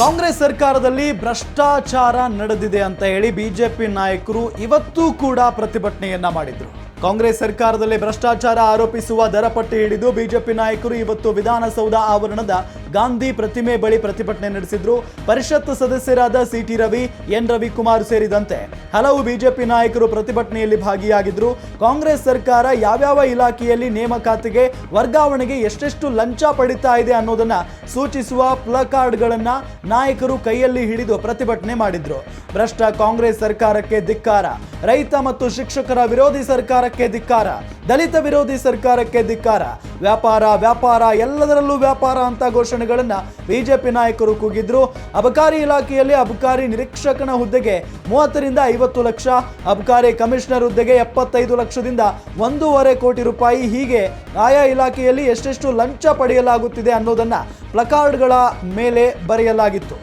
ಕಾಂಗ್ರೆಸ್ ಸರ್ಕಾರದಲ್ಲಿ ಭ್ರಷ್ಟಾಚಾರ ನಡೆದಿದೆ ಅಂತ ಹೇಳಿ ಬಿಜೆಪಿ ನಾಯಕರು ಇವತ್ತೂ ಕೂಡ ಪ್ರತಿಭಟನೆಯನ್ನ ಮಾಡಿದ್ರು. ಕಾಂಗ್ರೆಸ್ ಸರ್ಕಾರದಲ್ಲಿ ಭ್ರಷ್ಟಾಚಾರ ಆರೋಪಿಸುವ ದರಪಟ್ಟಿ ಹಿಡಿದು ಬಿಜೆಪಿ ನಾಯಕರು ಇವತ್ತು ವಿಧಾನಸೌಧ ಆವರಣದ ಗಾಂಧಿ ಪ್ರತಿಮೆ ಬಳಿ ಪ್ರತಿಭಟನೆ ನಡೆಸಿದ್ರು. ಪರಿಷತ್ ಸದಸ್ಯರಾದ ಸಿಟಿ ರವಿ, ಎನ್ ರವಿಕುಮಾರ್ ಸೇರಿದಂತೆ ಹಲವು ಬಿಜೆಪಿ ನಾಯಕರು ಪ್ರತಿಭಟನೆಯಲ್ಲಿ ಭಾಗಿಯಾಗಿದ್ರು. ಕಾಂಗ್ರೆಸ್ ಸರ್ಕಾರ ಯಾವ್ಯಾವ ಇಲಾಖೆಯಲ್ಲಿ ನೇಮಕಾತಿಗೆ ವರ್ಗಾವಣೆಗೆ ಎಷ್ಟೆಷ್ಟು ಲಂಚ ಪಡಿತಾ ಇದೆ ಅನ್ನೋದನ್ನ ಸೂಚಿಸುವ ಪ್ಲಕಾರ್ಡ್ಗಳನ್ನ ನಾಯಕರು ಕೈಯಲ್ಲಿ ಹಿಡಿದು ಪ್ರತಿಭಟನೆ ಮಾಡಿದ್ರು. ಭ್ರಷ್ಟ ಕಾಂಗ್ರೆಸ್ ಸರ್ಕಾರಕ್ಕೆ ಧಿಕ್ಕಾರ, ರೈತ ಮತ್ತು ಶಿಕ್ಷಕರ ವಿರೋಧಿ ಸರ್ಕಾರಕ್ಕೆ ಧಿಕ್ಕಾರ, ದಲಿತ ವಿರೋಧಿ ಸರ್ಕಾರಕ್ಕೆ ಧಿಕ್ಕಾರ, ವ್ಯಾಪಾರ ವ್ಯಾಪಾರ ಎಲ್ಲದರಲ್ಲೂ ವ್ಯಾಪಾರ ಅಂತ ಘೋಷಣೆಗಳನ್ನ ಬಿಜೆಪಿ ನಾಯಕರು ಕೂಗಿದ್ರು. ಅಬಕಾರಿ ಇಲಾಖೆಯಲ್ಲಿ ಅಬಕಾರಿ ನಿರೀಕ್ಷಕನ ಹುದ್ದೆಗೆ 30 ರಿಂದ 50 ಲಕ್ಷ, ಅಬಕಾರಿ ಕಮಿಷನರ್ ಹುದ್ದೆಗೆ 75 ಲಕ್ಷದಿಂದ 1.5 ಕೋಟಿ ರೂಪಾಯಿ, ಹೀಗೆ ಆಯಾ ಇಲಾಖೆಯಲ್ಲಿ ಎಷ್ಟೆಷ್ಟು ಲಂಚ ಪಡೆಯಲಾಗುತ್ತಿದೆ ಅನ್ನೋದನ್ನ ಪ್ಲಕಾರ್ಡ್ಗಳ ಮೇಲೆ ಬರೆಯಲಾಗಿತ್ತು.